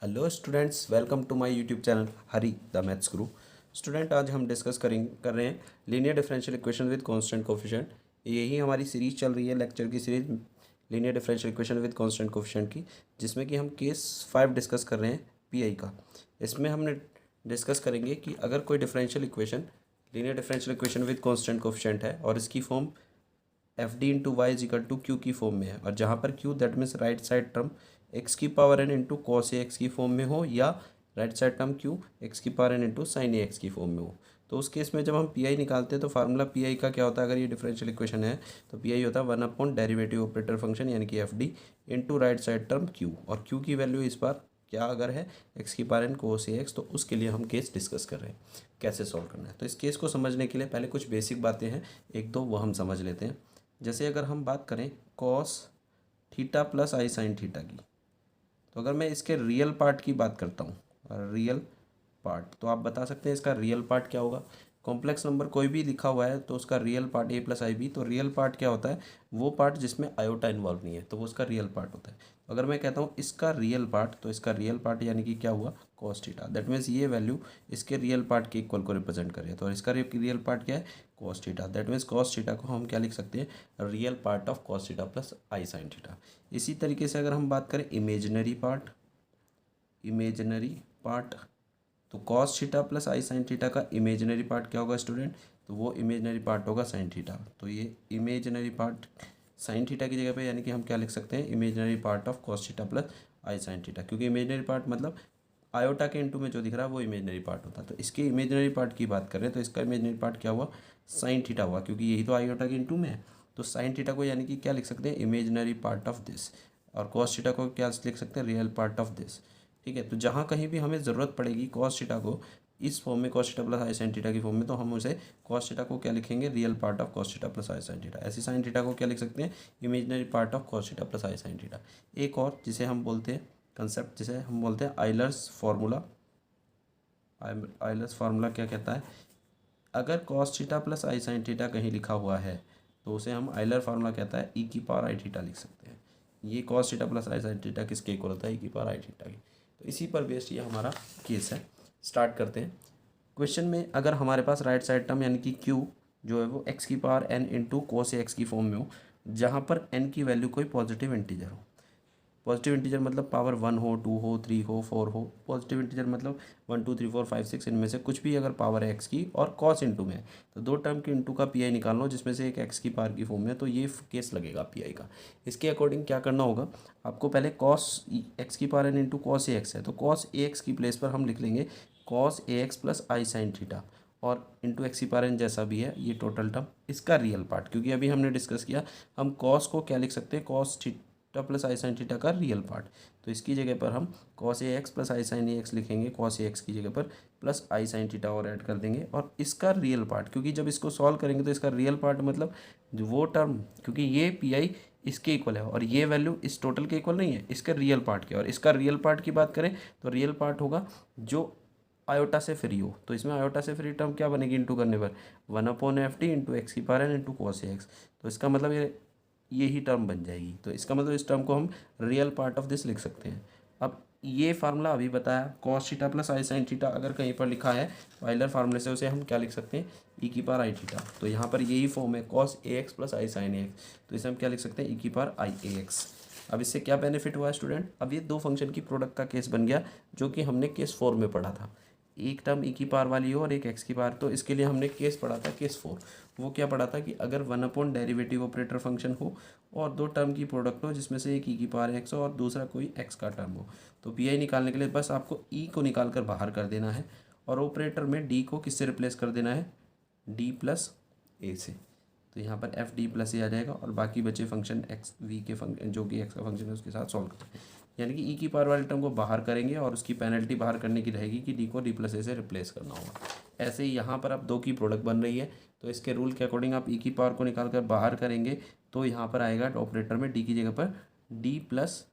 Hello students, welcome to my YouTube channel Hari the maths guru. Student, आज हम discuss कर रहे हैं linear differential equation with constant coefficient. यही हमारी सीरीज़ चल रही है, लेक्चर की series linear differential equation with constant coefficient की, जिसमें कि हम केस 5 डिस्कस कर रहे हैं पीआई का। इसमें हमने डिस्कस करेंगे कि अगर कोई differential equation linear differential equation with constant coefficient है और इसकी form f D into y is equal to Q की फॉर्म में है, और जहाँ पर Q that means right side term x की power n into cos a x की फॉर्म में हो, या right side term Q x की power n into sine a x की फॉर्म में हो, तो उस केस में जब हम पी आई निकालते हैं तो फार्मूला पी आई का क्या होता है। अगर ये डिफरेंशियल इक्वेशन है तो पी आई होता है 1 अपॉन डेरिवेटिव ऑपरेटर फंक्शन यानी कि F D into right side term Q, और क्यू की वैल्यू इस बार क्या अगर है एक्स की पावर एन कोस ए एक्स, तो उसके लिए हम केस डिस्कस कर रहे हैं कैसे सॉल्व करना है। तो इस केस को समझने के लिए पहले कुछ बेसिक बातें हैं, एक दो वो हम समझ लेते हैं। जैसे अगर हम बात करें कॉस थीटा प्लस आई साइन थीटा की, तो अगर मैं इसके रियल पार्ट की बात करता हूँ, रियल पार्ट, तो आप बता सकते हैं इसका रियल पार्ट क्या होगा। कॉम्प्लेक्स नंबर कोई भी लिखा हुआ है तो उसका real part a plus i b, तो रियल पार्ट क्या होता है, वो पार्ट जिसमें आयोटा इन्वॉल्व नहीं है, तो वो उसका रियल पार्ट होता है। अगर मैं कहता हूँ इसका रियल पार्ट, तो इसका रियल पार्ट यानी कि क्या हुआ, कॉस थीटा। दैट मीन्स ये वैल्यू इसके रियल पार्ट के इक्वल को रिप्रेजेंट करे, तो इसका रियल पार्ट क्या है, cos theta. That means cos theta को हम क्या लिख सकते हैं, real part of cos theta plus I sine theta. इसी तरीके से अगर हम बात करें इमेजिनरी पार्ट, तो कॉस थीटा प्लस आई साइन थीटा का इमेजिनरी पार्ट क्या होगा स्टूडेंट, तो वो इमेजिनरी पार्ट होगा साइन थीटा। तो ये इमेजिनरी पार्ट साइन थीटा की जगह पे यानी कि हम क्या लिख सकते हैं, imaginary part of cos theta plus I sine theta, क्योंकि इमेजिनरी पार्ट मतलब आयोटा के इंटू में जो दिख रहा है वो इमेजिनरी पार्ट होता है। तो इसके इमेजिनरी पार्ट की बात करें तो इसका इमेजिनरी पार्ट क्या हुआ, साइन थीटा हुआ, क्योंकि यही तो आयोटा के इंटू में है। तो साइन थीटा को यानी कि क्या लिख सकते हैं, इमेजिनरी पार्ट ऑफ दिस, और कॉस थीटा को क्या लिख सकते हैं, रियल पार्ट ऑफ दिस। ठीक है, तो जहाँ कहीं भी हमें ज़रूरत पड़ेगी कॉस थीटा को इस फॉर्म में, कॉस थीटा प्लस आई साइन थीटा की फॉर्म में, तो हम उसे कॉस थीटा को क्या लिखेंगे, real part of cos theta plus I sine theta. ऐसी साइन थीटा को क्या लिख सकते हैं, imaginary part of cos theta plus I sine theta. एक और जिसे हम बोलते हैं कंसेप्ट, जिसे हम बोलते हैं आइलर्स फार्मूला। आइलर्स फार्मूला क्या कहता है, अगर कॉस थीटा प्लस आई साइन थीटा कहीं लिखा हुआ है तो उसे हम आइलर फार्मूला कहता है ई की पावर आई थीटा लिख सकते हैं। ये कॉस थीटा प्लस आई साइन थीटा किसके इक्वल होता है, ई की पावर आई थीटा की। तो इसी पर बेस्ड ये हमारा केस है। स्टार्ट करते हैं। क्वेश्चन में अगर हमारे पास राइट साइड टर्म यानी कि क्यू जो है वो एक्स की power n into cos x की फॉर्म में हो, जहाँ पर एन की वैल्यू कोई पॉजिटिव इंटीजर हो। पॉजिटिव इंटीजर मतलब पावर 1 हो, 2 हो, 3 हो, 4 हो। पॉजिटिव इंटीजर मतलब 1 2 3 4 5 6 इनमें से कुछ भी अगर पावर है एक्स की और कॉस इंटू में है, तो दो टर्म के इंटू का पीआई निकाल लो जिसमें से एक एक्स की पावर की फॉर्म में है, तो ये केस लगेगा पीआई का। इसके अकॉर्डिंग क्या करना होगा आपको, पहले कॉस एक्स की power n into cos a x है, तो कॉस ए एक्स की प्लेस पर हम लिख लेंगे cos a x plus I sine theta, और इंटू एक्स की पावर एन जैसा भी है ये टोटल टर्म इसका रियल पार्ट, क्योंकि अभी हमने डिस्कस किया हम कॉस को क्या लिख सकते हैं, कॉस थीटा प्लस आई साइन थीटा का रियल पार्ट। तो इसकी जगह पर हम cos a x plus I sign a x लिखेंगे, कॉस ए एक्स की जगह पर प्लस आई साइन थीटा और ऐड कर देंगे, और इसका रियल पार्ट, क्योंकि जब इसको सॉल्व करेंगे तो इसका रियल पार्ट मतलब वो टर्म, क्योंकि ये पी आई इसके इक्वल है और ये वैल्यू इस टोटल के इक्वल नहीं है, इसका रियल पार्ट क्या, और इसका रियल पार्ट की बात करें तो रियल पार्ट होगा जो आयोटा से फ्री हो। तो इसमें आयोटा से फ्री टर्म क्या बनेगी इंटू करने पर, 1/f(d) इंटू एक्स की power n into cos x. तो इसका मतलब ये ही टर्म बन जाएगी, तो इसका मतलब इस टर्म को हम रियल पार्ट ऑफ दिस लिख सकते हैं। अब ये फार्मूला अभी बताया कॉस थीटा प्लस आई साइन थीटा अगर कहीं पर लिखा है आइलर फार्मूले से उसे हम क्या लिख सकते हैं, ई की पावर आई थीटा। तो यहाँ पर यही फॉर्म है cos a x plus I sign a x, तो इसे हम क्या लिख सकते हैं, ई की पावर आई ए एक्स। अब इससे क्या बेनिफिट हुआ स्टूडेंट, अब ये दो फंक्शन की प्रोडक्ट का केस बन गया जो कि हमने केस 4 में पढ़ा था। एक टर्म ई की पावर वाली हो और एक एक्स की पावर, तो इसके लिए हमने केस पढ़ा था केस 4। वो क्या पढ़ा था कि अगर 1 डेरिवेटिव ऑपरेटर फंक्शन हो और दो टर्म की प्रोडक्ट हो जिसमें से एक ई की पावर एक्स हो और दूसरा कोई एक्स का टर्म हो, तो पी आई निकालने के लिए बस आपको ई को निकाल कर बाहर कर देना है और ऑपरेटर में डी को किससे रिप्लेस कर देना है, डी प्लस ए से। तो यहाँ पर एफ डी प्लस ए आ जाएगा और बाकी बचे फंक्शन एक्स वी के फंक्शन जो कि एक्स का फंक्शन है उसके साथ सॉल्व करेंगे, यानी कि ई की पावर वाले टर्म को बाहर करेंगे और उसकी पेनल्टी बाहर करने की रहेगी कि डी को डी प्लस ए से रिप्लेस करना होगा। ऐसे ही यहाँ पर अब दो की प्रोडक्ट बन रही है, तो इसके रूल के अकॉर्डिंग आप ई की पावर को निकाल कर बाहर करेंगे तो यहाँ पर आएगा ऑपरेटर में डी की जगह पर डी प्लस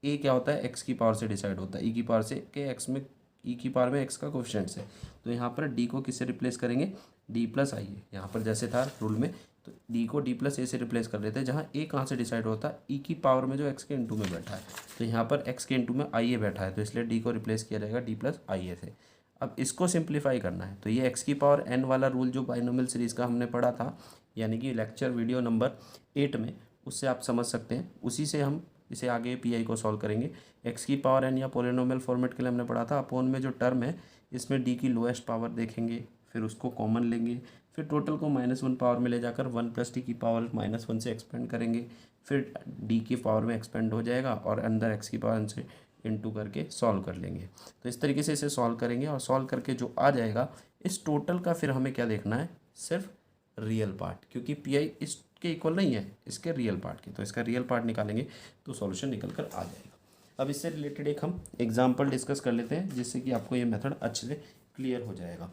ए क्या होता है, एक्स की पावर से डिसाइड होता है, ई की पावर से के एक्स में ई की पावर में एक्स का कोफिशिएंट है। तो यहाँ पर डी को किससे रिप्लेस करेंगे, डी प्लस आई है यहाँ पर जैसे था रूल में, तो डी को डी प्लस ए से रिप्लेस कर लेते हैं, जहाँ ए कहाँ से डिसाइड होता है, ई की पावर में जो एक्स के इंटू में बैठा है, तो यहाँ पर एक्स के इंटू में आई ए बैठा है, तो इसलिए डी को रिप्लेस किया जाएगा डी प्लस आई ए से। अब इसको सिंप्लीफाई करना है, तो ये एक्स की पावर एन वाला रूल जो बाइनोमियल सीरीज़ का हमने पढ़ा था, यानी कि लेक्चर वीडियो नंबर 8 में, उससे आप समझ सकते हैं। उसी से हम इसे आगे पीआई को सॉल्व करेंगे। एक्स की पावर एन या पोलिनोमियल फॉर्मेट के लिए हमने पढ़ा था, अपोन में जो टर्म है इसमें डी की लोएस्ट पावर देखेंगे, फिर उसको कॉमन लेंगे, फिर टोटल को -1 पावर में ले जाकर 1 + डी की पावर -1 से एक्सपेंड करेंगे, फिर डी की पावर में एक्सपेंड हो जाएगा और अंदर एक्स की पावर से इंटू करके सॉल्व कर लेंगे। तो इस तरीके से इसे सॉल्व करेंगे और सॉल्व करके जो आ जाएगा इस टोटल का फिर हमें क्या देखना है, सिर्फ रियल पार्ट, क्योंकि पीआई इसके इक्वल नहीं है, इसके रियल पार्ट के, तो इसका रियल पार्ट निकालेंगे तो सॉल्यूशन निकल कर आ जाएगा। अब इससे रिलेटेड एक हम एग्जाम्पल डिस्कस कर लेते हैं, जिससे कि आपको ये मेथड अच्छे से क्लियर हो जाएगा।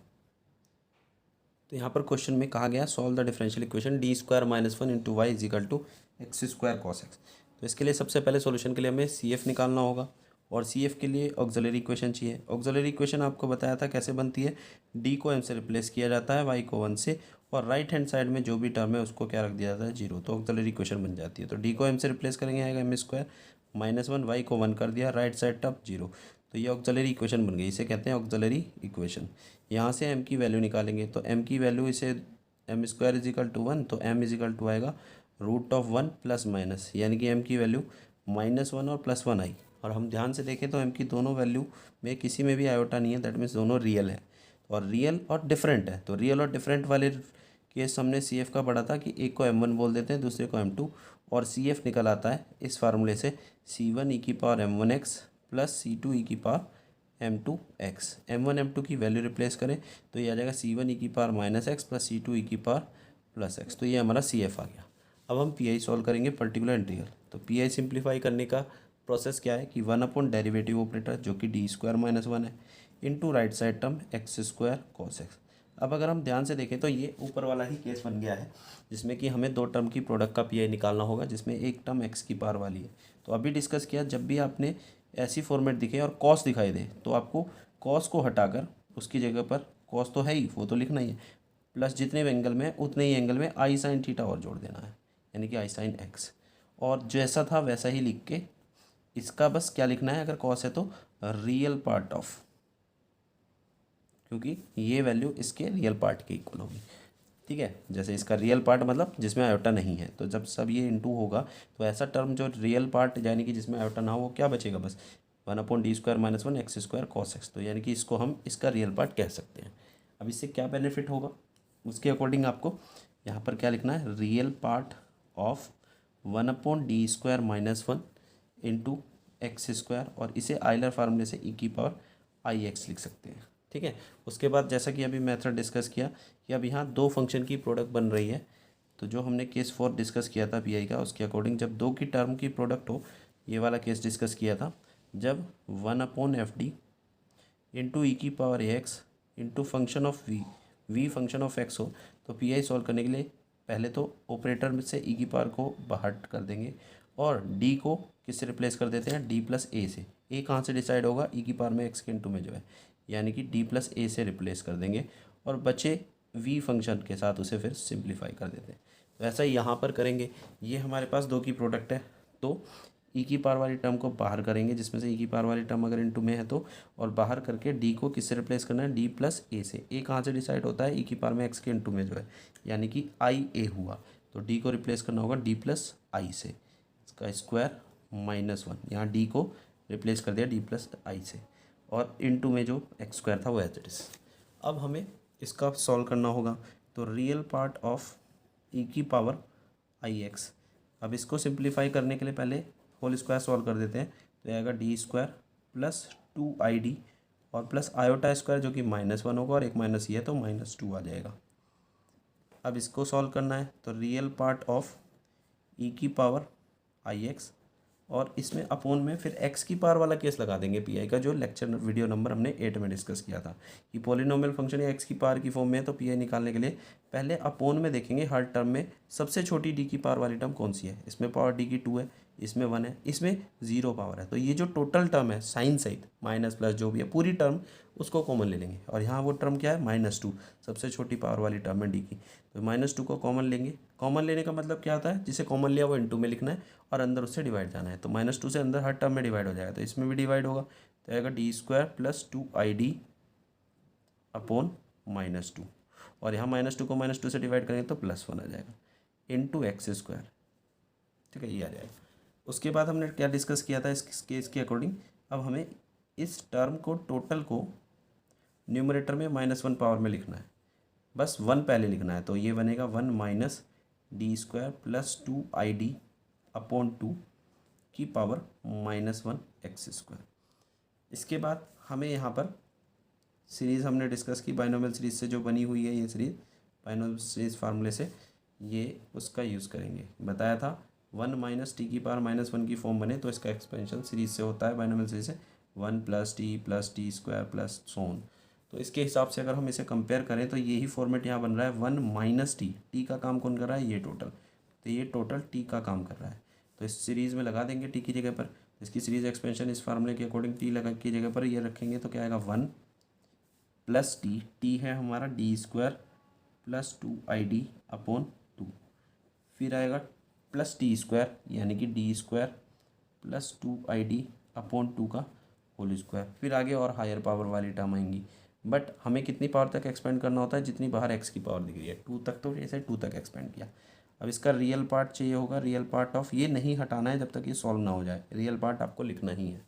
तो यहाँ पर क्वेश्चन में कहा गया solve the differential equation D square minus 1 into y is equal to x square cos x. तो इसके लिए सबसे पहले सॉल्यूशन के लिए हमें सी एफ निकालना होगा, और सी एफ के लिए ऑक्सिलरी इक्वेशन चाहिए। ऑक्सिलरी इक्वेशन आपको बताया था कैसे बनती है, डी को एम से रिप्लेस किया जाता है, वाई को 1 से, और राइट हैंड साइड में जो भी टर्म है उसको क्या रख दिया जाता है, 0, तो ऑक्सिलरी इक्वेशन बन जाती है। तो डी को एम से रिप्लेस करेंगे, आएगा एम स्क्वायर -1, वाई को 1 कर दिया, राइट साइड टर्म 0, तो ये ऑक्सिलरी इक्वेशन बन गई, इसे कहते हैं ऑक्सिलरी इक्वेशन। यहाँ से एम की वैल्यू निकालेंगे, तो एम की वैल्यू इसे m square is equal to 1, तो एम इज इक्वल टू आएगा √1 प्लस माइनस, यानी कि एम की वैल्यू -1 और +1 आई। और हम ध्यान से देखें तो एम की दोनों वैल्यू में किसी में भी आयोटा नहीं है, दैट मीन्स दोनों रियल है, और रियल और डिफरेंट है। तो रियल और डिफरेंट वाले केस हमने सी एफ का पढ़ा था कि एक को m1 बोल देते हैं, दूसरे को m2, और सी एफ निकल आता है इस फार्मूले से c1 e की power m1x plus c2 e की पावर m2x। m1 m2 की वैल्यू रिप्लेस करें तो ये आ जाएगा c1 e की power -x plus c2 e की पावर +x। तो ये हमारा सी एफ आ गया। अब हम पी आई सॉल्व करेंगे पर्टिकुलर इंटीग्रल। तो पी आई सिंप्लीफाई करने का प्रोसेस क्या है कि 1 डेरिवेटिव ऑपरेटर जो कि डी स्क्वायर -1 है into right side term x square cos x. अब अगर हम ध्यान से देखें तो ये ऊपर वाला ही केस बन गया है, जिसमें कि हमें 2 टर्म की प्रोडक्ट का पीआई निकालना होगा, जिसमें एक टर्म एक्स की पावर वाली है। तो अभी डिस्कस किया, जब भी आपने ऐसी फॉर्मेट दिखे और कॉस दिखाई दे तो आपको कॉस को हटाकर उसकी जगह पर, कॉस तो है ही, वो तो लिखना ही है, प्लस जितने भी एंगल में उतने ही एंगल में आई साइन थीटा और जोड़ देना है, यानी कि आई साइन एक्स, और जैसा था वैसा ही लिख के इसका बस क्या लिखना है, अगर कॉस है तो रियल पार्ट ऑफ, क्योंकि ये वैल्यू इसके रियल पार्ट के इक्वल होगी। ठीक है, जैसे इसका रियल पार्ट मतलब जिसमें आयोटा नहीं है, तो जब सब ये इंटू होगा तो ऐसा टर्म जो रियल पार्ट यानी कि जिसमें आयोटा ना हो, वो क्या बचेगा, बस 1/d² - 1 x square cos x. तो यानी कि इसको हम इसका रियल पार्ट कह सकते हैं। अब इससे क्या बेनिफिट होगा, उसके अकॉर्डिंग आपको यहाँ पर क्या लिखना है, real part of 1/d² - 1 into x square, और इसे आइलर फार्मूले से e की पावर i(x) लिख सकते हैं। ठीक है, उसके बाद जैसा कि अभी मेथड डिस्कस किया कि अब यहाँ 2 फंक्शन की प्रोडक्ट बन रही है, तो जो हमने केस 4 डिस्कस किया था पीआई का, उसके अकॉर्डिंग जब 2 की टर्म की प्रोडक्ट हो, ये वाला केस डिस्कस किया था, जब 1/fd इंटू ई की power ax into function of v function of x हो, तो पीआई सॉल्व करने के लिए पहले तो ऑपरेटर में से ई की पावर को बाहर कर देंगे, और डी को किससे रिप्लेस कर देते हैं, डी प्लस ए से। ए कहाँ से डिसाइड होगा, ई की पावर में एक्स के इंटू में जो है, यानी कि डी प्लस ए से रिप्लेस कर देंगे, और बचे वी फंक्शन के साथ उसे फिर सिंप्लीफाई कर देते हैं। तो ऐसा ही यहाँ पर करेंगे। ये हमारे पास 2 की प्रोडक्ट है, तो ई की पावर वाली टर्म को बाहर करेंगे, जिसमें से ई की पावर वाली टर्म अगर इंटू में है तो, और बाहर करके डी को किससे रिप्लेस करना है, डी प्लस ए से। ए कहाँ से डिसाइड होता है, ई की पावर में एक्स के इंटू में जो है, यानी कि आई ए हुआ, तो डी को रिप्लेस करना होगा डी प्लस आई से, इसका स्क्वायर -1, यहाँ डी को रिप्लेस कर दिया डी प्लस आई से, और इनटू में जो एक्स स्क्वायर था वो एज इट इज। अब हमें इसका सॉल्व करना होगा, तो रियल पार्ट ऑफ ई की पावर i(x). अब इसको सिंप्लीफाई करने के लिए पहले होल स्क्वायर सॉल्व कर देते हैं, तो आएगा d² प्लस 2id और प्लस आयोटा स्क्वायर जो कि -1 होगा, और एक माइनस ये है तो -2 आ जाएगा। अब इसको सॉल्व करना है, तो रियल पार्ट ऑफ ई की पावर i(x), और इसमें अपोन में फिर एक्स की पावर वाला केस लगा देंगे पीआई का, जो लेक्चर वीडियो नंबर हमने 8 में डिस्कस किया था कि पॉलिनोमियल फंक्शन या एक्स की पावर की फॉर्म में है, तो पीआई निकालने के लिए पहले अपोन में देखेंगे हर टर्म में सबसे छोटी डी की पावर वाली टर्म कौन सी है। इसमें पावर डी की 2 है, इसमें 1 है, इसमें 0 पावर है। तो ये जो टोटल टर्म है साइन सहित माइनस प्लस जो भी है पूरी टर्म उसको कॉमन ले लेंगे। और यहाँ वो टर्म क्या है -2, सबसे छोटी पावर वाली टर्म है डी की। तो -2 को कॉमन लेंगे। कॉमन लेने का मतलब क्या होता है, जिसे कॉमन लिया वो इनटू में लिखना है और अंदर उससे डिवाइड जाना है। तो -2 से अंदर हर टर्म में डिवाइड हो जाएगा, तो इसमें भी डिवाइड होगा। तो आएगा d² + 2id अपॉन -2। और यहाँ -2 को -2 से डिवाइड करेंगे तो +1 आ जाएगा इंटू x²। ठीक है, ये आ जाएगा। उसके बाद हमने क्या डिस्कस किया था इस केस के अकॉर्डिंग। अब हमें इस टर्म को टोटल को न्यूमरेटर में -1 पावर में लिखना है, बस 1 पहले लिखना है। तो ये बनेगा 1 - d² + 2id अपॉन 2 की पावर -1 x²। इसके बाद हमें यहाँ पर सीरीज़ हमने डिस्कस की बाइनोमियल सीरीज़ से जो बनी हुई है, ये सीरीज़ बाइनोमियल सीरीज़ फार्मूले से ये उसका यूज़ करेंगे। बताया था 1 - t की पावर -1 की फॉर्म बने तो इसका एक्सपेंशन सीरीज़ से होता है, बाइनोमियल सीरीज़ से 1 + t + t² + so on। तो इसके हिसाब से अगर हम इसे कंपेयर करें तो यही फॉर्मेट यहाँ बन रहा है 1 - t का काम कौन कर रहा है, ये टोटल। तो ये टोटल t का काम कर रहा है, तो इस सीरीज़ में लगा देंगे t की जगह पर। इसकी सीरीज़ एक्सपेंशन इस फार्मूले के अकॉर्डिंग t लगा की जगह पर ये रखेंगे तो क्या आएगा 1 + t है हमारा d² + 2id अपॉन 2। फिर आएगा +t² यानी कि d² + 2id अपॉन 2 का होल स्क्वायर। फिर आगे और हायर पावर वाली टर्म आएंगी, बट हमें कितनी पावर तक एक्सपेंड करना होता है, जितनी बाहर x की पावर दिख रही है 2 तक। तो जैसे 2 तक एक्सपेंड किया। अब इसका रियल पार्ट चाहिए होगा, रियल पार्ट ऑफ ये नहीं हटाना है जब तक ये सॉल्व ना हो जाए, रियल पार्ट आपको लिखना ही है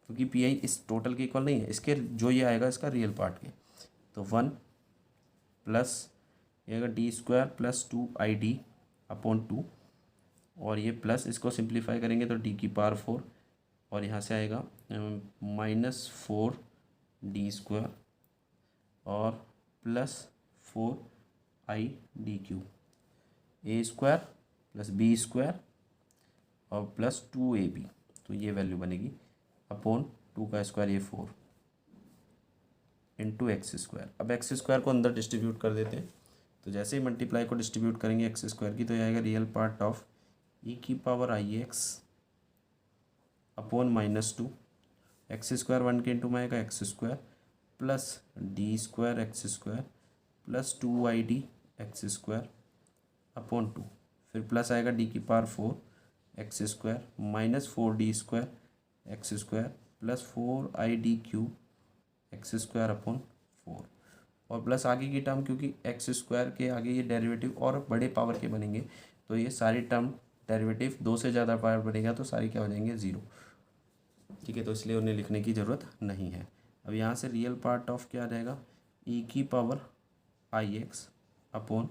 क्योंकि पी इस टोटल के इक्वल नहीं है, इसके जो ये आएगा इसका रियल पार्ट के। तो 1 प्लस ये आएगा d² + 2id अपॉन 2 और ये प्लस इसको सिंप्लीफाई करेंगे तो d की पावर 4 और यहाँ से आएगा -4 d² और +4 i/d³ a² + b² और +2ab। तो ये वैल्यू बनेगी अपॉन 2 का स्क्वायर ये 4 इंटू x²। अब x² को अंदर डिस्ट्रीब्यूट कर देते हैं। तो जैसे ही मल्टीप्लाई को डिस्ट्रीब्यूट करेंगे x² की तो ये आएगा real part of e⁻⁻ ix upon -2 x² 1 के इंटू में आएगा x² plus d² x² + 2id x² upon 2। फिर प्लस आएगा d की power 4 x² -4d² x² + 4id³ x² upon 4 और प्लस आगे की टर्म, क्योंकि x² के आगे ये डेरिवेटिव और बड़े पावर के बनेंगे तो ये सारी टर्म डेरिवेटिव 2 से ज़्यादा पावर बनेगा तो सारी क्या हो जाएंगे 0। ठीक है, तो इसलिए उन्हें लिखने की ज़रूरत नहीं है। अब यहाँ से रियल पार्ट ऑफ क्या रहेगा e⁻⁻ix अपॉन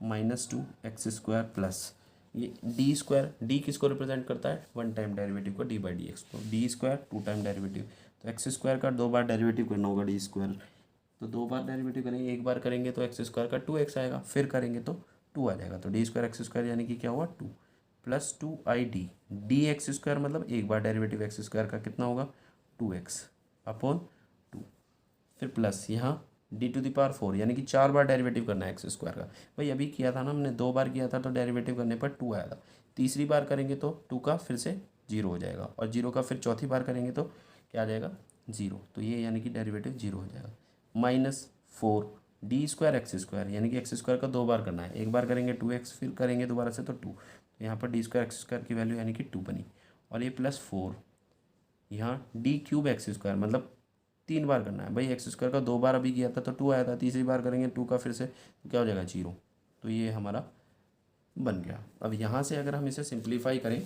-2 x² प्लस ये d²। d किसको रिप्रेजेंट करता है, 1 टाइम डेरिवेटिव को d/dx को। d² 2 टाइम डेरिवेटिव, तो x² का 2 बार डेरिवेटिव करना होगा d²। तो 2 बार डेरिवेटिव करेंगे, एक बार करेंगे तो x² का 2x आएगा, फिर करेंगे तो 2 आ जाएगा। तो d² x² यानी कि क्या हुआ 2 + 2id dx² मतलब एक बार डेरिवेटिव x² का कितना होगा 2x अपॉन 2। फिर प्लस यहाँ d⁴ यानी कि 4 बार डेरिवेटिव करना है x² का। भाई अभी किया था ना हमने, 2 बार किया था तो डेरिवेटिव करने पर 2 आया था। तीसरी बार करेंगे तो 2 का फिर से 0 हो जाएगा और 0 का फिर चौथी बार करेंगे तो क्या आ जाएगा 0। तो ये यानी कि डेरिवेटिव 0 हो जाएगा। -4 d² x² यानी कि x² का 2 बार करना है, एक बार करेंगे 2x फिर करेंगे दोबारा से तो 2। तो यहाँ पर d² x² की वैल्यू यानी कि 2 बनी और ये +4 यहाँ d³ x² मतलब 3 बार करना है। भाई x² का 2 बार अभी किया था तो 2 आया था, तीसरी बार करेंगे 2 का फिर से तो क्या हो जाएगा 0। तो ये हमारा बन गया। अब यहाँ से अगर हम इसे सिंप्लीफाई करें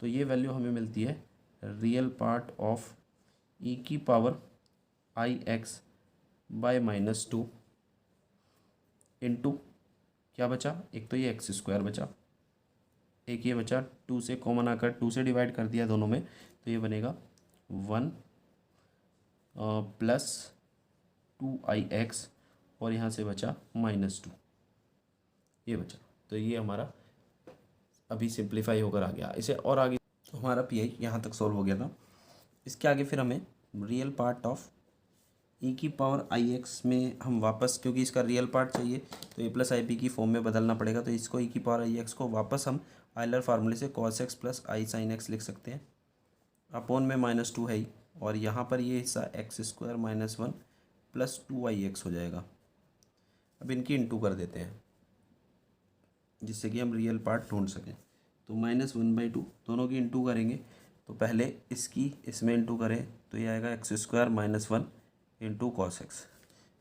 तो ये वैल्यू हमें मिलती है real part of e⁻⁻ ix by -2 into क्या बचा, एक तो ये x² बचा, एक ये बचा 2 से कॉमन आकर 2 से डिवाइड कर दिया दोनों में तो ये बनेगा 1 + 2ix और यहाँ से बचा -2 ये बचा। तो ये हमारा अभी सिंप्लीफाई होकर आ गया। इसे और आगे तो हमारा पी यहाँ तक सॉल्व हो गया था। इसके आगे फिर हमें रियल पार्ट ऑफ e⁻⁻ix में हम वापस, क्योंकि इसका रियल पार्ट चाहिए तो a + ib की फॉर्म में बदलना पड़ेगा, तो इसको e⁻⁻ix को वापस हम आयलर फार्मूले से cos x प्लस आई साइन x लिख सकते हैं, अपोन में -2 है ही, और यहाँ पर ये हिस्सा x² - 1 प्लस 2i(x) हो जाएगा। अब इनकी इंटू कर देते हैं जिससे कि हम रियल पार्ट ढूंढ सकें। तो -1/2 दोनों की इंटू करेंगे, तो पहले इसकी इसमें इंटू करें तो ये आएगा x² - 1 इंटू कॉस एक्स।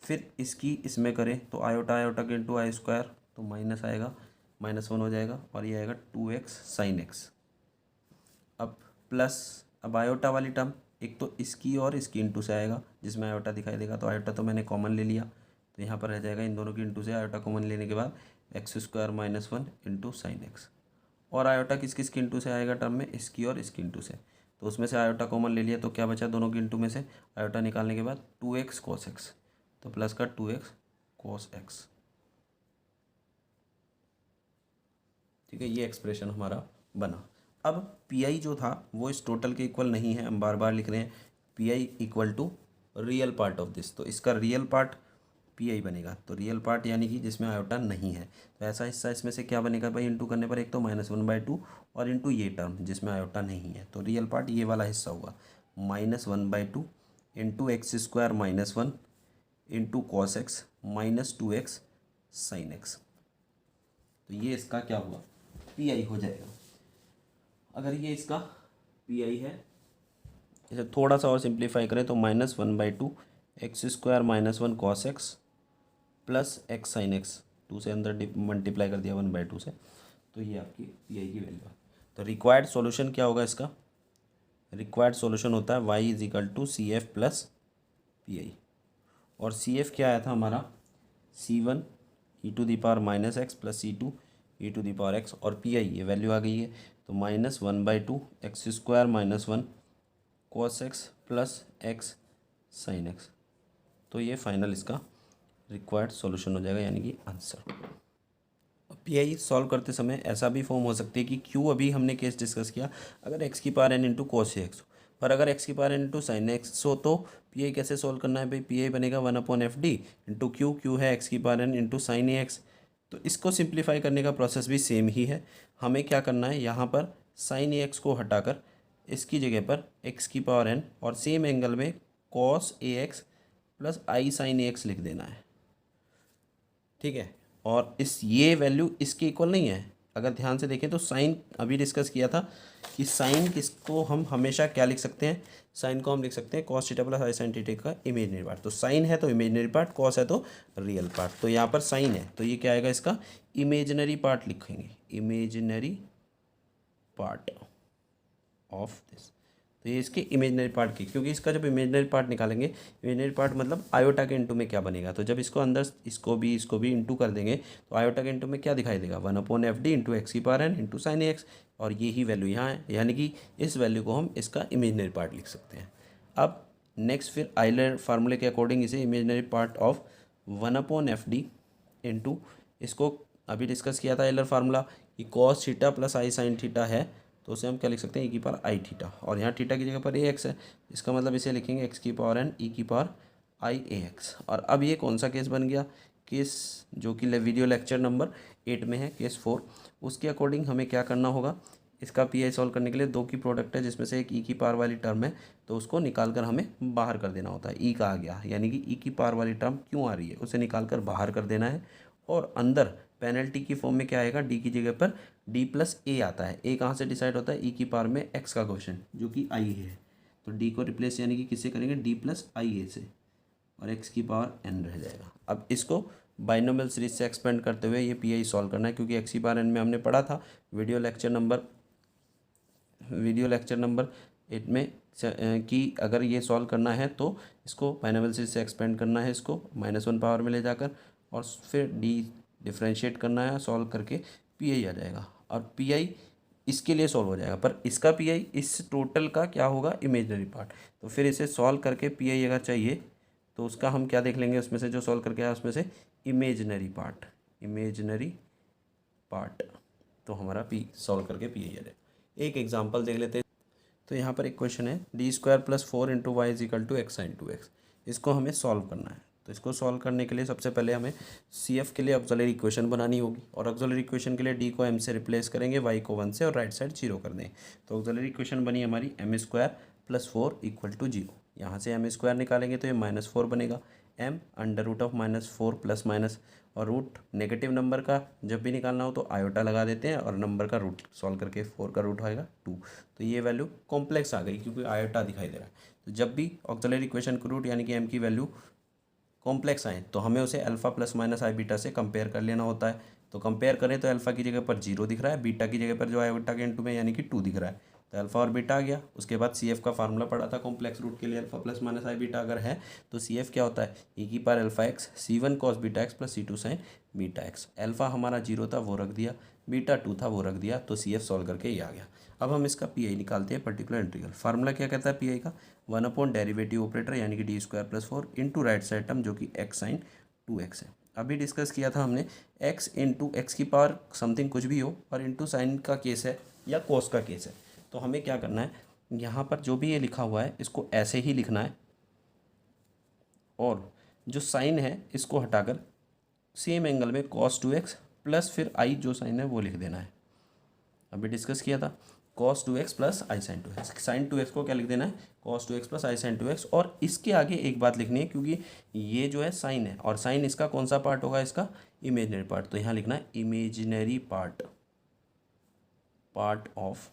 फिर इसकी इसमें करें तो आयोटा आयोटा के इंटू i² तो माइनस आएगा, -1 हो जाएगा, और ये आएगा 2x साइन एक्स। अब प्लस, अब आयोटा वाली टर्म एक तो इसकी और इसकी इंटू से आएगा, जिसमें आयोटा दिखाई देगा, तो आयोटा तो मैंने कॉमन ले लिया, तो यहाँ पर रह जाएगा इन दोनों की इंटू से आयोटा कॉमन लेने के बाद x² - 1 इंटू साइन एक्स। और आयोटा किस किस की इंटू से आएगा टर्म में, इसकी और इसकी इंटू से, तो उसमें से आयोटा कॉमन ले लिया, तो क्या बचा दोनों की इंटू में से, आयोटा निकालने के बाद 2x cos x, तो प्लस का 2x cos x। ठीक है, ये एक्सप्रेशन हमारा बना। अब पी आई जो था वो इस टोटल के इक्वल नहीं है, हम बार बार लिख रहे हैं P I equal to real part of this, तो इसका रियल पार्ट पी आई बनेगा। तो रियल पार्ट यानी कि जिसमें आयोटा नहीं है, तो ऐसा हिस्सा इसमें से क्या बनेगा भाई, इंटू करने पर एक तो -1/2 और इंटू ये टर्म जिसमें आयोटा नहीं है, तो रियल पार्ट ये वाला हिस्सा होगा -1/2 into x² - 1 into cos x minus 2x sine x. तो ये इसका क्या हुआ, पी आई हो जाएगा। अगर ये इसका पी आई है, इसे थोड़ा सा और सिंप्लीफाई करें तो -1/2 x² - 1 cos x plus x sine x, 2 से अंदर मल्टीप्लाई कर दिया 1/2 से, तो ये आपकी पी आई की वैल्यू है। तो रिक्वायर्ड सॉल्यूशन क्या होगा इसका, रिक्वायर्ड सॉल्यूशन होता है y = CF प्लस पी आई, और CF क्या आया था हमारा C1 e⁻⁻x plus C2 e⁻x, और पी आई ये वैल्यू आ गई है, तो -1/2 x² - 1 cos x plus x sine x. तो ये फाइनल इसका रिक्वायर्ड सॉल्यूशन हो जाएगा, यानी कि आंसर। पी आई सॉल्व करते समय ऐसा भी फॉर्म हो सकती है कि क्यू अभी हमने केस डिस्कस किया, अगर x⁻n इंटू कॉस एक्स हो, पर अगर x⁻n इंटू साइन एक्स हो तो पी आई कैसे सॉल्व करना है भाई, पी आई बनेगा 1/fd इंटू क्यू, क्यू है x⁻n इंटू साइन एक्स। तो इसको सिंप्लीफाई करने का प्रोसेस भी सेम ही है, हमें क्या करना है, यहाँ पर साइन एक्स को हटाकर इसकी जगह पर x⁻n और सेम एंगल में cos ax प्लस आई साइन एक्स लिख देना है। ठीक है, और इस ये वैल्यू इसके इक्वल नहीं है, अगर ध्यान से देखें तो साइन अभी डिस्कस किया था कि साइन किसको हम हमेशा क्या लिख सकते हैं, साइन को हम लिख सकते हैं cos थीटा प्लस आई साइन थीटा का इमेजनरी पार्ट। तो साइन है तो इमेजनरी पार्ट, कॉस है तो रियल पार्ट, तो यहाँ पर साइन है तो ये क्या आएगा, इसका इमेजनरी पार्ट लिखेंगे, इमेजनरी पार्ट ऑफ दिस। तो ये इसके इमेजनरी पार्ट की, क्योंकि इसका जब इमेजनरी पार्ट निकालेंगे, इमेजनरी पार्ट मतलब आयोटा के इंटू में क्या बनेगा, तो जब इसको अंदर इसको भी इंटू कर देंगे तो आयोटा के इंटू में क्या दिखाई देगा, 1/fd into x⁻n into sine x, और ये ही वैल्यू यहाँ है, यानी कि इस वैल्यू को हम इसका इमेजनरी पार्ट लिख सकते हैं। अब नेक्स्ट फिर आइलर फार्मूले के अकॉर्डिंग इसे imaginary part of 1/fd into, इसको अभी डिस्कस किया था आइलर फार्मूला कि cos थीटा प्लस आई साइन थीटा है, तो उसे हम क्या लिख सकते हैं, e⁻i⁻, और यहाँ थीटा की जगह पर ax है, इसका मतलब इसे लिखेंगे x⁻n e⁻i⁻ax। और अब ये कौन सा केस बन गया, केस जो कि वीडियो लेक्चर नंबर 8 में है, केस 4। उसके अकॉर्डिंग हमें क्या करना होगा, इसका पी आई सॉल्व करने के लिए दो की प्रोडक्ट है जिसमें से एक e⁻ वाली टर्म है, तो उसको निकाल कर हमें बाहर कर देना होता है, ई का आ गया, यानी कि e⁻ वाली टर्म क्यों आ रही है उसे निकाल कर बाहर कर देना है, और अंदर पेनल्टी की फॉर्म में क्या आएगा, डी की जगह पर डी प्लस ए आता है। ए कहाँ से डिसाइड होता है, e⁻ में x का क्वेश्चन जो कि आई है, तो डी को रिप्लेस यानी कि किससे करेंगे, डी प्लस आई ए से, और x⁻n रह जाएगा। अब इसको बाइनोमियल सीरीज से एक्सपेंड करते हुए ये पी आई सॉल्व करना है, क्योंकि x⁻n में हमने पढ़ा था वीडियो लेक्चर नंबर 8 में कि अगर ये सॉल्व करना है तो इसको बाइनोमियल सीरीज से एक्सपेंड करना है, इसको -1 पावर में ले जाकर, और फिर डी डिफ्रेंशिएट करना है, सॉल्व करके पी आई आ जाएगा, और पी आई इसके लिए सॉल्व हो जाएगा, पर इसका पी आई इस टोटल का क्या होगा, इमेजनरी पार्ट। तो फिर इसे सॉल्व करके पी आई अगर चाहिए तो उसका हम क्या देख लेंगे, उसमें से जो सॉल्व करके आया उसमें से इमेजनरी पार्ट, तो हमारा पी सॉल्व करके पी आई आ जाएगा। एक एग्जाम्पल देख लेते हैं। तो यहाँ पर एक क्वेश्चन है, d² + 4 × y = x sin 2x, इसको हमें सॉल्व करना है। तो इसको सॉल्व करने के लिए सबसे पहले हमें सी एफ के लिए ऑक्सिलरी इक्वेशन बनानी होगी, और ऑक्सिलरी इक्वेशन के लिए डी को एम से रिप्लेस करेंगे, वाई को 1 से और राइट साइड 0 कर दें। तो ऑक्सिलरी इक्वेशन बनी हमारी m square plus 4 equal to 0। यहाँ से एम स्क्वायर निकालेंगे तो ये -4 बनेगा, m under root of -4 plus minus, और रूट नेगेटिव नंबर का जब भी निकालना हो तो आयोटा लगा देते हैं, और नंबर का रूट सॉल्व करके 4 का रूट आएगा 2। तो ये वैल्यू कॉम्प्लेक्स आ गई क्योंकि आयोटा दिखाई दे रहा है। तो जब भी ऑक्सिलरी इक्वेशन का रूट यानी कि एम की वैल्यू कॉम्प्लेक्स आए तो हमें उसे अल्फा प्लस माइनस आई बीटा से कंपेयर कर लेना होता है। तो कंपेयर करें तो अल्फा की जगह पर 0 दिख रहा है, बीटा की जगह पर जो आयोटा के इनटू में यानी कि 2 दिख रहा है, तो अल्फा और बीटा आ गया। उसके बाद सी एफ का फार्मूला पड़ा था कॉम्प्लेक्स रूट के लिए, अल्फा प्लस माइनस आई बीटा अगर है तो सी एफ क्या होता है, ई की power alpha x C1 cos beta x plus C2 sign beta x. Alpha हमारा 0 था वो रख दिया, बीटा 2 था वो रख दिया, तो सी एफ सॉल्व करके ये आ गया। अब हम इसका पी आई निकालते हैं, पर्टिकुलर इंटीग्रल। फार्मूला क्या कहता है पी आई का, 1 डेरिवेटिव ऑपरेटर यानी कि D square plus 4 into right side term जो कि एक्स साइन 2x है। अभी डिस्कस किया था हमने x इंटू एक्स की पावर समथिंग कुछ भी हो, और इंटू साइन का केस है या कोस का केस है। तो हमें क्या करना है, यहाँ पर जो भी ये लिखा हुआ है इसको ऐसे ही लिखना है, और जो साइन है इसको हटाकर सेम एंगल में cos 2x प्लस फिर आई जो साइन है वो लिख देना है। अभी डिस्कस किया था cos 2x प्लस आई साइन 2x, साइन 2x को क्या लिख देना है, cos 2x प्लस आई साइन 2x। और इसके आगे एक बात लिखनी है, क्योंकि ये जो है साइन है, और साइन इसका कौन सा पार्ट होगा, इसका इमेजिनरी पार्ट। तो यहाँ लिखना है इमेजिनरी पार्ट ऑफ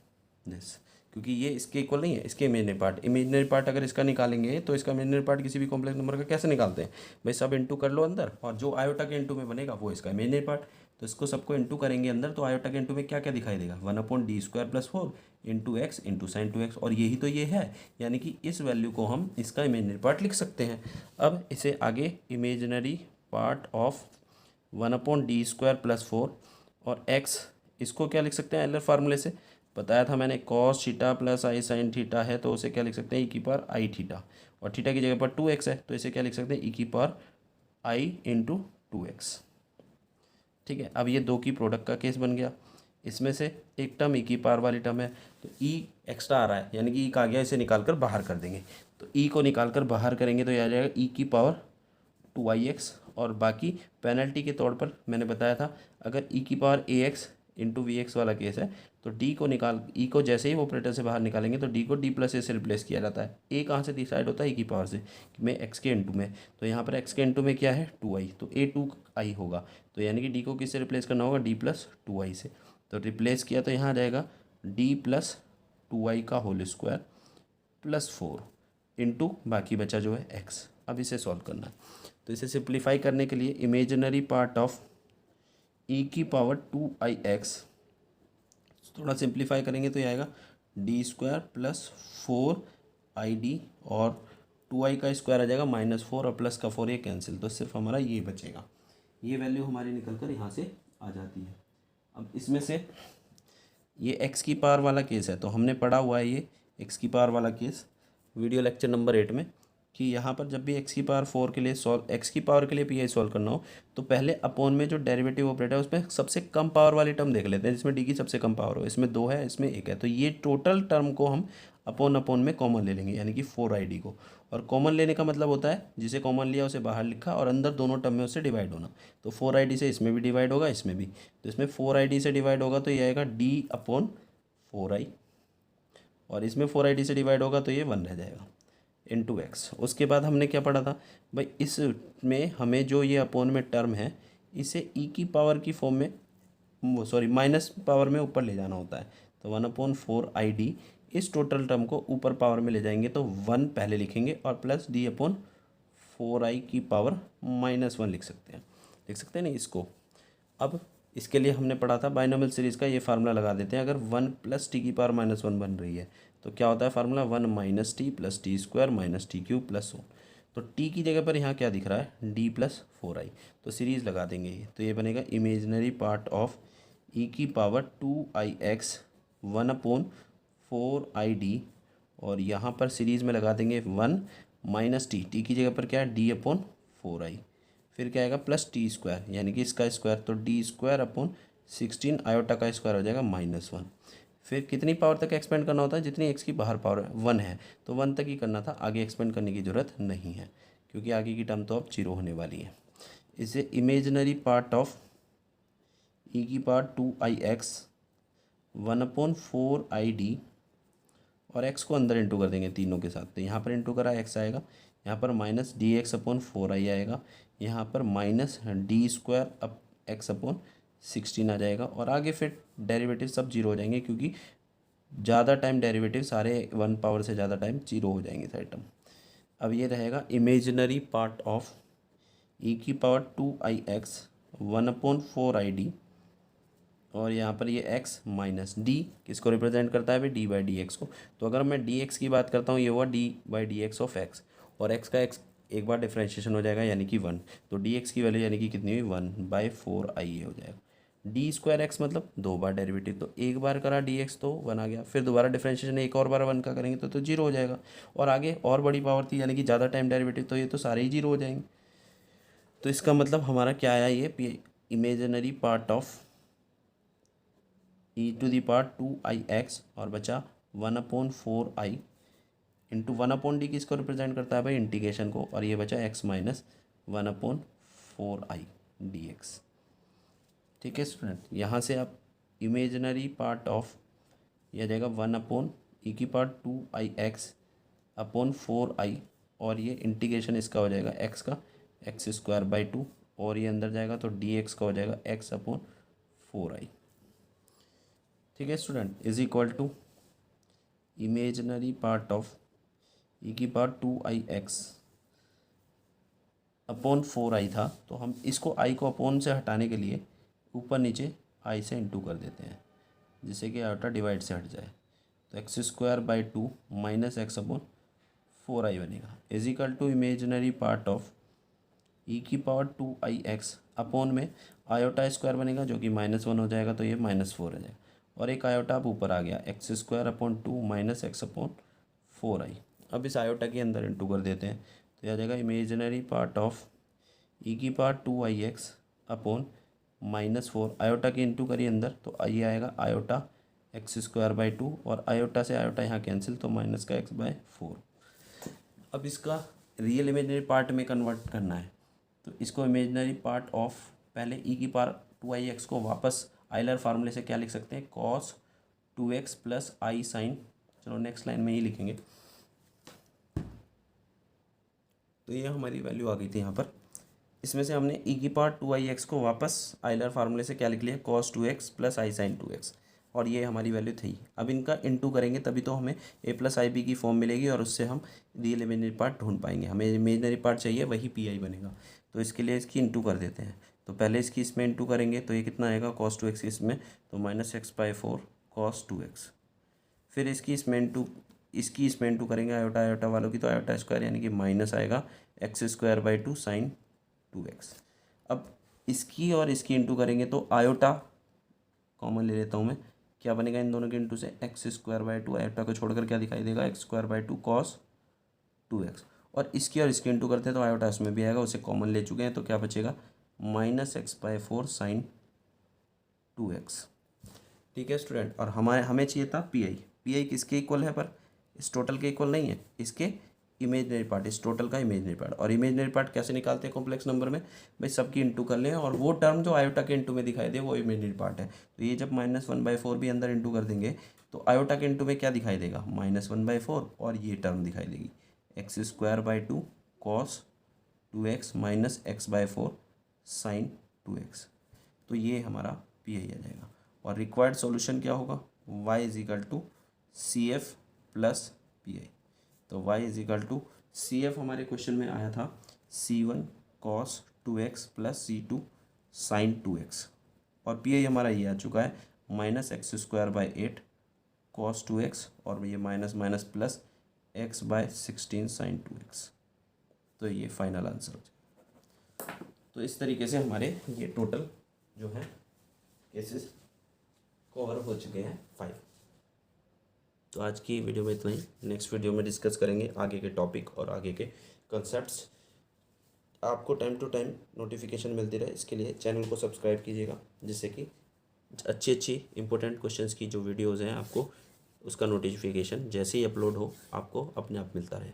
दिस, क्योंकि ये इसके इक्वल नहीं है, इसके इमेजिनरी पार्ट। इमेजिनरी पार्ट अगर इसका निकालेंगे तो इसका इमेजिनरी पार्ट किसी भी कॉम्प्लेक्स नंबर का कैसे निकालते हैं भाई, सब इंटू कर लो अंदर, और जो आयोटा के इंटू में बनेगा वो इसका इमेजिनरी पार्ट। तो इसको सबको इंटू करेंगे अंदर, तो आयोटा के इंटू में क्या क्या दिखाई देगा, 1/d² plus 4 into x into sine 2x, और यही तो ये है, यानी कि इस वैल्यू को हम इसका इमेजिनरी पार्ट लिख सकते हैं। अब इसे आगे imaginary part of 1/d² plus 4 और x, इसको क्या लिख सकते हैं एलर फार्मूले से, बताया था मैंने cos थीटा प्लस आई साइन थीटा है, तो उसे क्या लिख सकते हैं ई की पावर आई थीटा, और थीटा की जगह पर 2x है तो इसे क्या लिख सकते हैं ई की पावर आई इंटू 2x। ठीक है, अब ये दो की प्रोडक्ट का केस बन गया। इसमें से एक टर्म ई की पावर वाली टर्म है, तो ई एक्स्ट्रा आ रहा है यानी कि ई का आ गया, इसे निकाल कर बाहर कर देंगे। तो ई को निकाल कर बाहर करेंगे तो यह आ जाएगा ई की पावर 2ix, और बाकी पेनल्टी के तौर पर मैंने बताया था अगर ई की power ax into v x वाला केस है तो डी को निकाल, ई को जैसे ही ऑपरेटर से बाहर निकालेंगे तो डी को डी प्लस ए से रिप्लेस किया जाता है। ए कहाँ से डिसाइड होता है, ई की पावर से, कि मैं एक्स के इंटू में, तो यहाँ पर एक्स के इंटू में क्या है 2i, तो ए 2i होगा, तो यानी कि डी को किससे रिप्लेस करना होगा, डी प्लस 2i से। तो रिप्लेस किया तो यहाँ आ जाएगा डी प्लस 2i का होल स्क्वायर प्लस 4 इंटू बाकी बचा जो है एक्स। अब इसे सॉल्व करना है, तो इसे सिंप्लीफाई करने के लिए इमेजिनरी पार्ट ऑफ ई की पावर 2ix, थोड़ा सिंप्लीफाई करेंगे तो ये आएगा d² प्लस 4id, और 2i का स्क्वायर आ जाएगा -4 और प्लस का 4 ये कैंसिल, तो सिर्फ हमारा ये बचेगा। ये वैल्यू हमारी निकल कर यहाँ से आ जाती है। अब इसमें से ये x की पावर वाला केस है, तो हमने पढ़ा हुआ है ये x की पावर वाला केस वीडियो लेक्चर नंबर 8 में, कि यहाँ पर जब भी x की पावर 4 के लिए x की पावर के लिए पी आई सॉल्व करना हो तो पहले अपॉन में जो डेरिवेटिव ऑपरेटर है उसमें सबसे कम पावर वाली टर्म देख लेते हैं, जिसमें d की सबसे कम पावर हो। इसमें 2 है, इसमें 1 है, तो ये टोटल टर्म को हम अपॉन में कॉमन ले लेंगे, यानी कि 4id को। और कॉमन लेने का मतलब होता है जिसे कॉमन लिया उसे बाहर लिखा और अंदर दोनों टर्म में उससे डिवाइड होना। तो 4id से इसमें भी डिवाइड होगा, इसमें भी, तो इसमें 4id से डिवाइड होगा तो ये आएगा d/4i, और इसमें 4id से डिवाइड होगा तो ये 1 रह जाएगा इंटू एक्स। उसके बाद हमने क्या पढ़ा था भाई, इसमें हमें जो ये अपॉन में टर्म है इसे ई की पावर की फॉर्म में, वो सॉरी माइनस पावर में ऊपर ले जाना होता है, तो 1/4id, इस टोटल टर्म को ऊपर पावर में ले जाएंगे तो 1 पहले लिखेंगे और प्लस d/4i की पावर -1 लिख सकते हैं ना इसको। अब इसके लिए हमने पढ़ा था बाइनोमियल सीरीज़ का ये फार्मूला लगा देते हैं। अगर 1 प्लस टी की पावर -1 बन रही है तो क्या होता है formula, 1 minus T plus t² minus t³ plus 1। तो t की जगह पर यहाँ क्या दिख रहा है, d प्लस 4i, तो सीरीज़ लगा देंगे ये, तो ये बनेगा इमेजिनरी पार्ट ऑफ e की पावर 2ix 1/4id, और यहाँ पर सीरीज़ में लगा देंगे 1 माइनस टी, टी की जगह पर क्या है d/4i, फिर क्या आएगा +t², यानी कि इसका स्क्वायर, तो d²/16 आयोटा का स्क्वायर हो जाएगा -1। फिर कितनी पावर तक एक्सपेंड करना होता है, जितनी एक्स की बाहर पावर 1 है, तो 1 तक ही करना था, आगे एक्सपेंड करने की ज़रूरत नहीं है। क्योंकि आगे की टर्म तो अब जीरो होने वाली है। इसे इमेजनरी पार्ट ऑफ ई की पावर 2i(x) 1/4 और x को अंदर इंटू कर देंगे तीनों के साथ। तो यहाँ पर इंटू करा x आएगा, यहाँ पर -dx/4i आएगा, यहाँ पर -d²(x/16 आ जाएगा। और आगे फिर डेरिवेटिव सब जीरो हो जाएंगे, क्योंकि ज़्यादा टाइम डेरिवेटिव सारे 1 पावर से ज़्यादा टाइम जीरो हो जाएंगे सारे टर्म। अब ये रहेगा इमेजिनरी पार्ट ऑफ ई की पावर 2i(x) 1/4 और यहाँ पर ये x माइनस डी किसको रिप्रेजेंट करता है भाई, d/dx को। तो अगर मैं dx की बात करता हूँ, ये हुआ d/dx ऑफ x, और x का x एक बार डिफ्रेंशिएशन हो जाएगा यानी कि 1। तो dx की वैल्यू यानी कि कितनी हुई, 1/4i ये हो जाएगा। d²x मतलब 2 बार डेरिवेटिव, तो एक बार करा dx तो 1 आ गया, फिर दोबारा डिफ्रेंशिएशन एक और बार 1 का करेंगे तो 0 हो जाएगा। और आगे और बड़ी पावर थी यानी कि ज़्यादा टाइम डेरिवेटिव, तो ये तो सारे ही 0 हो जाएंगे। तो इसका मतलब हमारा क्या आया, ये imaginary part of e⁻² 2i(x) और बचा 1/4i इंटू 1/d किसको रिप्रेजेंट करता है भाई, इंटीग्रेशन को, और ये बचा x माइनस 1/4i dx। ठीक है स्टूडेंट, यहाँ से आप इमेजिनरी पार्ट ऑफ यह जाएगा 1/e⁻²2i(x/4i और ये इंटीग्रेशन इसका हो जाएगा x का x² 2 और ये अंदर जाएगा तो dx का हो जाएगा x/4i। ठीक है student, is equal to imaginary part of e⁻²2i(x/4i था, तो हम इसको i को अपोन से हटाने के लिए ऊपर नीचे i से इंटू कर देते हैं, जिससे कि आयोटा डिवाइड से हट जाए। तो x² 2 माइनस x/4i बनेगा, is equal to imaginary part of e⁻²2i(x) upon में आयोटा स्क्वायर बनेगा जो कि -1 हो जाएगा, तो ये -4 हो जाएगा, और एक आयोटा अब ऊपर आ गया x² 2 माइनस x/4i। अब इस आयोटा के अंदर इंटू कर देते हैं, तो यह आ जाएगा imaginary part of e⁻²2i(x upon -4 iota के इंटू करिए अंदर, तो ये आएगा आयोटा x² 2 और आयोटा से आयोटा यहाँ कैंसिल, तो माइनस का x/4। अब इसका रियल इमेजिनरी पार्ट में कन्वर्ट करना है, तो इसको इमेजिनरी पार्ट ऑफ पहले e⁻²2i(x) को वापस आइलर फार्मूले से क्या लिख सकते हैं, cos 2x plus i sine, चलो नेक्स्ट लाइन में ही लिखेंगे। तो ये हमारी वैल्यू आ गई थी यहाँ पर। इसमें से हमने e⁻²2i(x) को वापस आइलर फार्मूले से क्या लिख लिया, cos 2x plus i sign 2x, और ये हमारी वैल्यू थी। अब इनका इंटू करेंगे तभी तो हमें a प्लस आई बी की फॉर्म मिलेगी और उससे हम रियल इमेजिनरी पार्ट ढूंढ पाएंगे। हमें इमेजिनरी पार्ट चाहिए, वही पी आई बनेगा, तो इसके लिए इसकी इंटू कर देते हैं। तो पहले इसकी इसमें इंटू करेंगे तो ये कितना आएगा, cos 2x इसमें, तो -x/4 cos 2x। फिर इसकी इसमें इंटू करेंगे आयोटा आयोटा वालों की, तो आयोटा स्क्वायर यानी कि माइनस आएगा x² 2 साइन 2x। अब इसकी और इसकी इंटू करेंगे तो आयोटा कॉमन ले लेता हूँ मैं, क्या बनेगा इन दोनों के इंटू से, x² 2 आयोटा को छोड़कर क्या दिखाई देगा, x² 2 cos 2x। और इसकी इंटू करते हैं तो आयोटा इसमें भी आएगा, उसे कॉमन ले चुके हैं, तो क्या बचेगा -x/4 साइन 2x। ठीक है स्टूडेंट, और हमें चाहिए था पी आई किसके इक्वल है, पर इस टोटल के इक्वल नहीं है, इसके इमेजिनरी पार्ट, इस टोटल का इमेजिनरी पार्ट। और इमेजिनरी पार्ट कैसे निकालते हैं कॉम्प्लेक्स नंबर में, भाई सबकी इंटू कर लें और वो टर्म जो आयोटा के इंटू में दिखाई दे वो इमेजिनरी पार्ट है। तो ये जब -1/4 भी अंदर इंटू कर देंगे तो आयोटा के इंटू में क्या दिखाई देगा, -1/4, और ये टर्म दिखाई देगी x² 2 cos 2x minus x/4 sign 2x। तो ये हमारा पी आई आ जाएगा। और रिक्वायर्ड सॉल्यूशन क्या होगा, y is equal to C F plus P I. तो y is equal to C F हमारे क्वेश्चन में आया था c1 cos 2x plus c2 sign 2x, और पी आई हमारा ये आ चुका है -x² 8 cos 2x और ये minus minus plus x/16 sign 2x। तो ये फाइनल आंसर हो जाएगा। तो इस तरीके से हमारे ये टोटल जो है केसेस कवर हो चुके हैं 5। तो आज की वीडियो में इतना ही, नेक्स्ट वीडियो में डिस्कस करेंगे आगे के टॉपिक और आगे के कंसेप्ट्स। आपको टाइम टू टाइम नोटिफिकेशन मिलती रहे, इसके लिए चैनल को सब्सक्राइब कीजिएगा, जिससे कि अच्छी इंपॉर्टेंट क्वेश्चंस की जो वीडियोज़ हैं आपको उसका नोटिफिकेशन जैसे ही अपलोड हो आपको अपने आप मिलता रहे।